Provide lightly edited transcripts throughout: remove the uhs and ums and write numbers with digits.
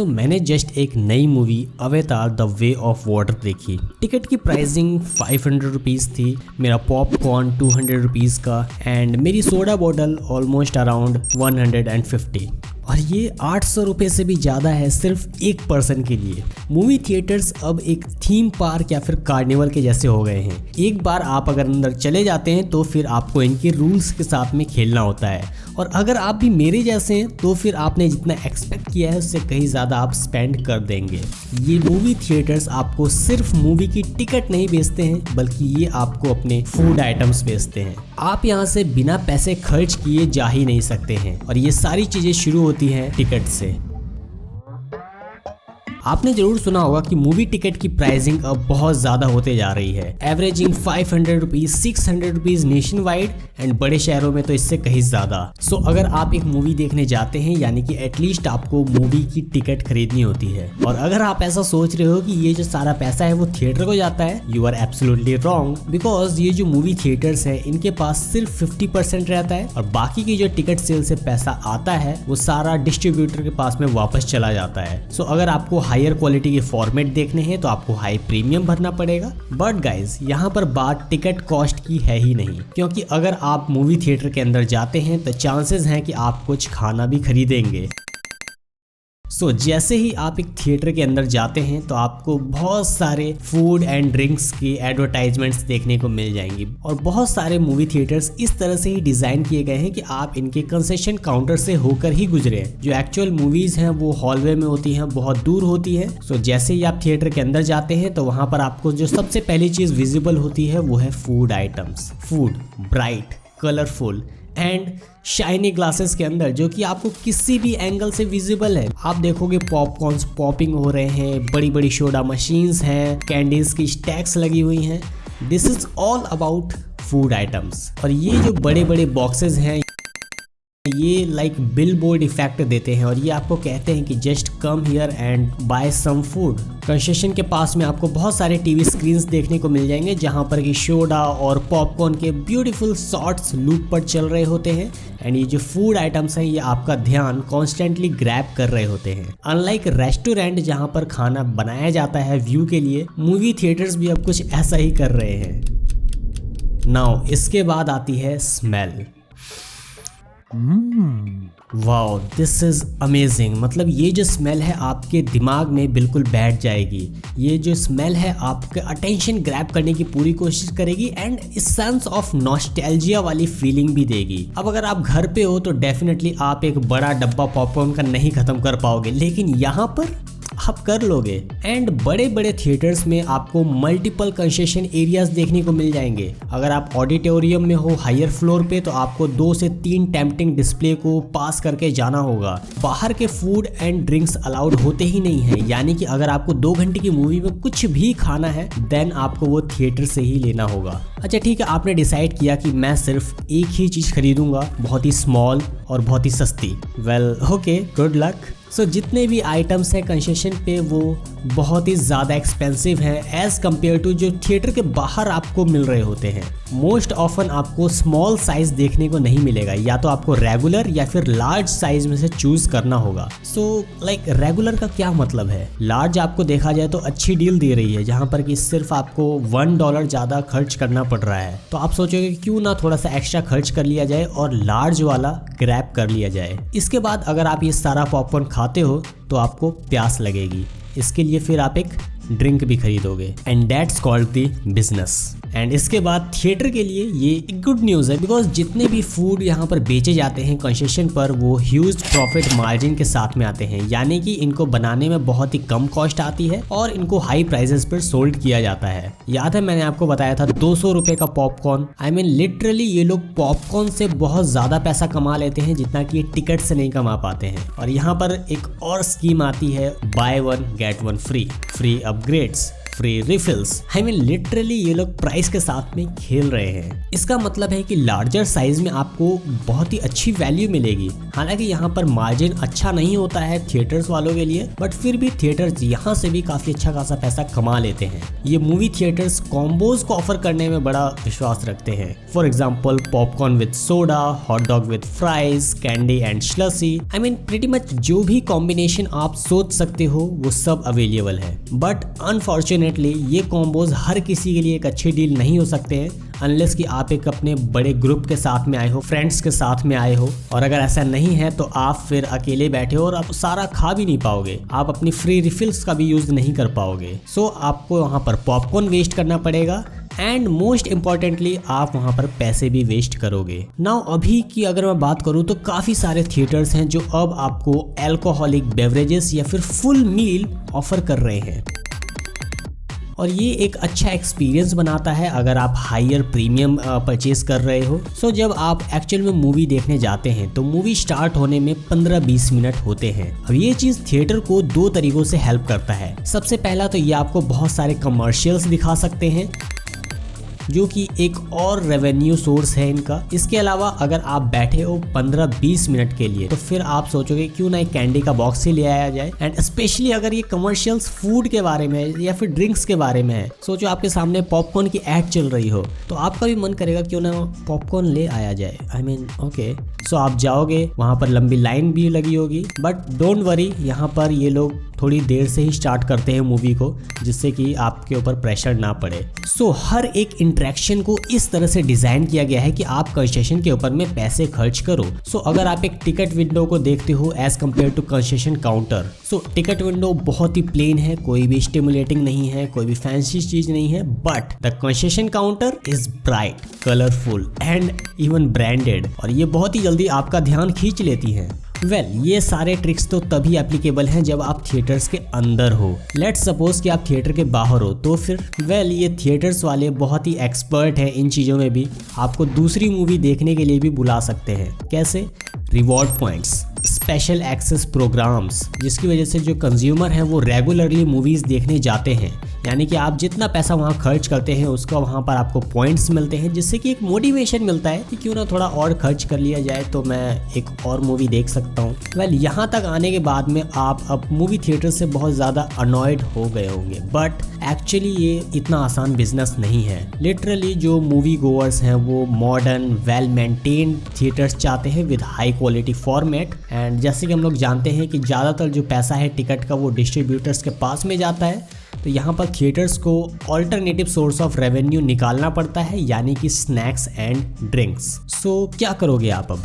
मैंने जस्ट एक नई मूवी अवतार द वे ऑफ वाटर देखी। टिकट की प्राइसिंग 500 रुपीज़ थी, मेरा पॉपकॉर्न 200 रुपीज़ का एंड मेरी सोडा बॉटल ऑलमोस्ट अराउंड 150। और ये 800 रुपये से भी ज़्यादा है सिर्फ एक पर्सन के लिए। मूवी थिएटर्स अब एक थीम पार्क या फिर कार्निवल के जैसे हो गए हैं। एक बार आप अगर अंदर चले जाते हैं तो फिर आपको इनके रूल्स के साथ में खेलना होता है, और अगर आप भी मेरे जैसे हैं तो फिर आपने जितना एक्सपेक्ट किया है उससे कहीं ज़्यादा आप स्पेंड कर देंगे। ये मूवी थिएटर्स आपको सिर्फ मूवी की टिकट नहीं बेचते हैं, बल्कि ये आपको अपने फूड आइटम्स बेचते हैं। आप यहाँ से बिना पैसे खर्च किए जा ही नहीं सकते हैं, और ये सारी चीज़ें शुरू होती हैं टिकट से। आपने जरूर सुना होगा कि मूवी टिकट की प्राइसिंग अब बहुत ज़्यादा होते जा रही है, averaging 500 rupees 600 rupees nation wide and बड़े शहरों में तो इससे कहीं ज़्यादा। सो अगर आप एक मूवी देखने जाते हैं यानी कि एटलीस्ट आपको मूवी की टिकट खरीदनी होती है। और अगर आप ऐसा सोच रहे हो कि ये जो सारा पैसा है वो थिएटर को जाता है, you are absolutely wrong, because ये जो मूवी थिएटर्स है इनके पास सिर्फ 50% रहता है, और बाकी की जो टिकट सेल से पैसा आता है वो सारा डिस्ट्रीब्यूटर के पास में वापस चला जाता है। सो अगर आपको हायर क्वालिटी के फॉर्मेट देखने हैं तो आपको हाई प्रीमियम भरना पड़ेगा। बट गाइज यहाँ पर बात टिकट कॉस्ट की है ही नहीं, क्योंकि अगर आप मूवी थिएटर के अंदर जाते हैं तो चांसेस हैं कि आप कुछ खाना भी खरीदेंगे। जैसे ही आप एक थिएटर के अंदर जाते हैं तो आपको बहुत सारे फूड एंड ड्रिंक्स की एडवर्टाइजमेंट्स देखने को मिल जाएंगी, और बहुत सारे मूवी थिएटर्स इस तरह से ही डिज़ाइन किए गए हैं कि आप इनके कंसेशन काउंटर से होकर ही गुजरे। जो एक्चुअल मूवीज़ हैं वो हॉलवे में होती हैं, बहुत दूर होती है। जैसे ही आप थिएटर के अंदर जाते हैं तो वहाँ पर आपको जो सबसे पहली चीज़ विजिबल होती है वो है food items. Food bright, colourful and shiny glasses के अंदर, जो कि आपको किसी भी एंगल से विजिबल है। आप देखोगे पॉपकॉर्न्स पॉपिंग हो रहे हैं, बड़ी बड़ी सोडा मशीन्स हैं, कैंडीज की स्टैक्स लगी हुई हैं। This is all about food items. और ये जो बड़े बड़े बॉक्सेस हैं ये लाइक बिलबोर्ड इफेक्ट देते हैं, और ये आपको कहते हैं कि just come here and buy some food. Concession के पास में आपको बहुत सारे टीवी स्क्रीन्स देखने को मिल जाएंगे जहां पर कि सोडा और पॉपकॉर्न के ब्यूटीफुल शॉट्स लूप पर चल रहे होते हैं, एंड ये जो फूड आइटम्स हैं ये आपका ध्यान कॉन्स्टेंटली ग्रैब कर रहे होते हैं। अनलाइक रेस्टोरेंट जहां पर खाना बनाया जाता है व्यू के लिए, मूवी थिएटर्स भी अब कुछ ऐसा ही कर रहे हैं। नाउ इसके बाद आती है smell. Wow, this is amazing. मतलब ये जो स्मेल है आपके दिमाग में बिल्कुल बैठ जाएगी। ये जो स्मेल है आपके अटेंशन ग्रैब करने की पूरी कोशिश करेगी एंड इस सेंस ऑफ नॉस्टैल्जिया वाली फीलिंग भी देगी। अब अगर आप घर पे हो तो डेफिनेटली आप एक बड़ा डब्बा पॉपकॉर्न का नहीं खत्म कर पाओगे, लेकिन यहाँ पर आप कर लोगे। एंड बड़े बड़े थिएटर्स में आपको मल्टीपल कंसेशन एरियाज देखने को मिल जाएंगे। अगर आप ऑडिटोरियम में हो हायर फ्लोर पे तो आपको 2 से 3 टेम्पटिंग डिस्प्ले को पास करके जाना होगा। बाहर के फूड एंड ड्रिंक्स अलाउड होते ही नहीं है, यानी कि अगर आपको 2 घंटे की मूवी में कुछ भी खाना है देन आपको वो थिएटर से ही लेना होगा। अच्छा ठीक है, आपने डिसाइड किया कि मैं सिर्फ एक ही चीज़ खरीदूंगा, बहुत ही स्मॉल और बहुत ही सस्ती। Well okay, good luck. जितने भी आइटम्स हैं कंसेशन पे वो बहुत ही ज़्यादा एक्सपेंसिव हैं एज़ कम्पेयर टू जो थिएटर के बाहर आपको मिल रहे होते हैं। मोस्ट ऑफन आपको स्मॉल साइज़ देखने को नहीं मिलेगा, या तो आपको रेगुलर या फिर लार्ज साइज़ में से चूज़ करना होगा। लाइक रेगुलर का क्या मतलब है? लार्ज आपको देखा जाए तो अच्छी डील दे रही है, जहाँ पर कि सिर्फ आपको $1 ज़्यादा खर्च करना पड़ रहा है। तो आप सोचोगे क्यों ना थोड़ा सा एक्स्ट्रा खर्च कर लिया जाए और लार्ज वाला ग्रैब कर लिया जाए। इसके बाद अगर आप ये सारा पॉपकॉर्न खाते हो तो आपको प्यास लगेगी, इसके लिए फिर आप एक ड्रिंक भी खरीदोगे, and that's called the business. And इसके बाद थिएटर के लिए ये एक गुड न्यूज़ है, बिकॉज जितने भी फूड यहाँ पर बेचे जाते हैं कंसेशन पर वो ह्यूज प्रॉफिट मार्जिन के साथ में आते हैं, यानी कि इनको बनाने में बहुत ही कम कॉस्ट आती है और इनको हाई प्राइसेस पर सोल्ड किया जाता है। याद है मैंने आपको बताया था 200 रुपये का पॉपकॉर्न। आई मीन लिटरली ये लोग पॉपकॉर्न से बहुत ज़्यादा पैसा कमा लेते हैं जितना कि ये टिकट से नहीं कमा पाते हैं। और यहाँ पर एक और स्कीम आती है, buy 1 get 1 free upgrades, free refills. I mean literally ये लोग प्राइस के साथ में खेल रहे हैं। इसका मतलब है कि लार्जर साइज में आपको बहुत ही अच्छी वैल्यू मिलेगी। हालांकि यहाँ पर मार्जिन अच्छा नहीं होता है थिएटर्स वालों के लिए, बट फिर भी थिएटर्स यहाँ से भी काफी अच्छा खासा पैसा कमा लेते हैं। ये मूवी थिएटर्स कॉम्बोज को ऑफर करने में बड़ा विश्वास रखते हैं। For example popcorn with soda, hot dog with fries, candy and slushie. I mean pretty much जो भी कॉम्बिनेशन आप सोच सकते हो वो सब अवेलेबल है। बट अनफॉर्चुनेटली ये कॉम्बोज हर किसी के लिए एक अच्छी डील नहीं हो सकते हैं अनलेस कि आप एक अपने बड़े ग्रुप के साथ में आए हो, फ्रेंड्स के साथ में आए हो। और अगर ऐसा नहीं है तो आप फिर अकेले बैठे हो और आप सारा खा भी नहीं पाओगे, आप अपनी फ्री रिफिल्स का भी यूज नहीं कर पाओगे। सो आपको वहाँ पर पॉपकॉर्न वेस्ट करना पड़ेगा एंड मोस्ट इम्पॉर्टेंटली आप वहाँ पर पैसे भी वेस्ट करोगे। नाउ अभी की अगर मैं बात करूँ तो काफ़ी सारे थिएटर्स हैं जो अब आपको अल्कोहलिक बेवरेजेस या फिर फुल मील ऑफर कर रहे हैं और ये एक अच्छा एक्सपीरियंस बनाता है अगर आप हायर प्रीमियम परचेज कर रहे हो। सो जब आप एक्चुअल में मूवी देखने जाते हैं तो मूवी स्टार्ट होने में 15-20 मिनट होते हैं। अब ये चीज़ थिएटर को 2 तरीकों से हेल्प करता है। सबसे पहला तो ये आपको बहुत सारे कमर्शियल्स दिखा सकते हैं जो कि एक और रेवेन्यू सोर्स है इनका। इसके अलावा अगर आप बैठे हो 15-20 मिनट के लिए तो फिर आप सोचोगे क्यों ना एक कैंडी का बॉक्स ही ले आया जाए। एंड स्पेशली अगर ये कमर्शियल्स फूड के बारे में है या फिर ड्रिंक्स के बारे में है, सोचो आपके सामने पॉपकॉर्न की एड चल रही हो तो आपका भी मन करेगा क्यों ना पॉपकॉर्न ले आया जाए। आई मीन ओके, सो आप जाओगे, वहाँ पर लंबी लाइन भी लगी होगी बट डोंट वरी, यहाँ पर ये लोग थोड़ी देर से ही स्टार्ट करते हैं मूवी को जिससे कि आपके ऊपर प्रेशर ना पड़े। सो हर एक इंटरेक्शन को इस तरह से डिजाइन किया गया है कि आप कंसेशन के ऊपर में पैसे खर्च करो। सो अगर आप एक टिकट विंडो को देखते हो as compare to concession counter, so ticket window बहुत ही प्लेन है, कोई भी स्टिमुलेटिंग नहीं है, कोई भी फैंसी चीज नहीं है। But the concession counter is bright, colourful and even branded और ये बहुत ही जल्दी आपका ध्यान खींच लेती है। ये सारे ट्रिक्स तो तभी एप्लीकेबल हैं जब आप थिएटर्स के अंदर हो। लेट्स सपोज कि आप थिएटर के बाहर हो तो फिर ये थिएटर्स वाले बहुत ही एक्सपर्ट हैं इन चीज़ों में भी, आपको दूसरी मूवी देखने के लिए भी बुला सकते हैं। कैसे? Reward points, special access programmes, जिसकी वजह से जो कंज्यूमर हैं वो रेगुलरली मूवीज़ देखने जाते हैं, यानी कि आप जितना पैसा वहाँ खर्च करते हैं उसका वहाँ पर आपको पॉइंट्स मिलते हैं जिससे कि एक मोटिवेशन मिलता है कि क्यों ना थोड़ा और खर्च कर लिया जाए तो मैं एक और मूवी देख सकता हूँ। यहाँ तक आने के बाद में आप अब मूवी थिएटर से बहुत ज़्यादा अनॉयड हो गए होंगे बट एक्चुअली ये इतना आसान बिजनेस नहीं है। लिटरली जो मूवी गोअर्स हैं वो मॉडर्न वेल मेंटेन्ड थिएटर्स चाहते हैं with high quality format. And जैसे कि हम लोग जानते हैं कि ज़्यादातर जो पैसा है टिकट का वो डिस्ट्रीब्यूटर्स के पास में जाता है, तो यहाँ पर थिएटर्स को ऑल्टरनेटिव सोर्स ऑफ रेवेन्यू निकालना पड़ता है, यानी कि स्नैक्स एंड ड्रिंक्स। सो क्या करोगे आप अब?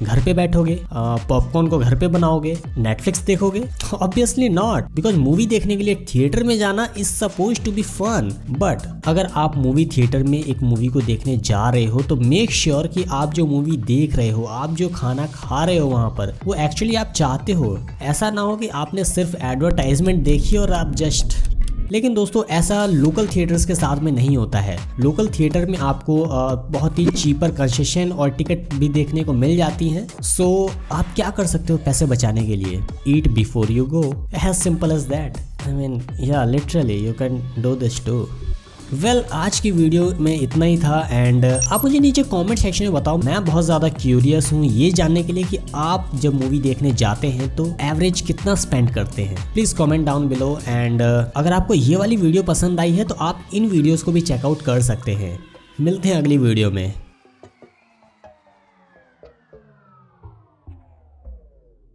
घर पे बैठोगे, पॉपकॉर्न को घर पे बनाओगे, नेटफ्लिक्स देखोगे? ऑब्वियसली नॉट, बिकॉज मूवी देखने के लिए थिएटर में जाना is suppose to be fun. But अगर आप मूवी थिएटर में एक मूवी को देखने जा रहे हो तो मेक श्योर कि आप जो मूवी देख रहे हो, आप जो खाना खा रहे हो वहाँ पर, वो एक्चुअली आप चाहते हो। ऐसा ना हो कि आपने सिर्फ एडवर्टाइजमेंट देखी और आप जस्ट। लेकिन दोस्तों ऐसा लोकल थिएटर्स के साथ में नहीं होता है। लोकल थिएटर में आपको बहुत ही चीपर कंसेशन और टिकट भी देखने को मिल जाती हैं। सो आप क्या कर सकते हो पैसे बचाने के लिए? Eat before you go, as simple as that. I mean literally you can do this too. आज की वीडियो में इतना ही था एंड आप मुझे नीचे कमेंट सेक्शन में बताओ। मैं बहुत ज़्यादा क्यूरियस हूँ ये जानने के लिए कि आप जब मूवी देखने जाते हैं तो एवरेज कितना स्पेंड करते हैं। Please comment down below. And अगर आपको ये वाली वीडियो पसंद आई है तो आप इन वीडियोस को भी चेकआउट कर सकते हैं। मिलते हैं अगली वीडियो में।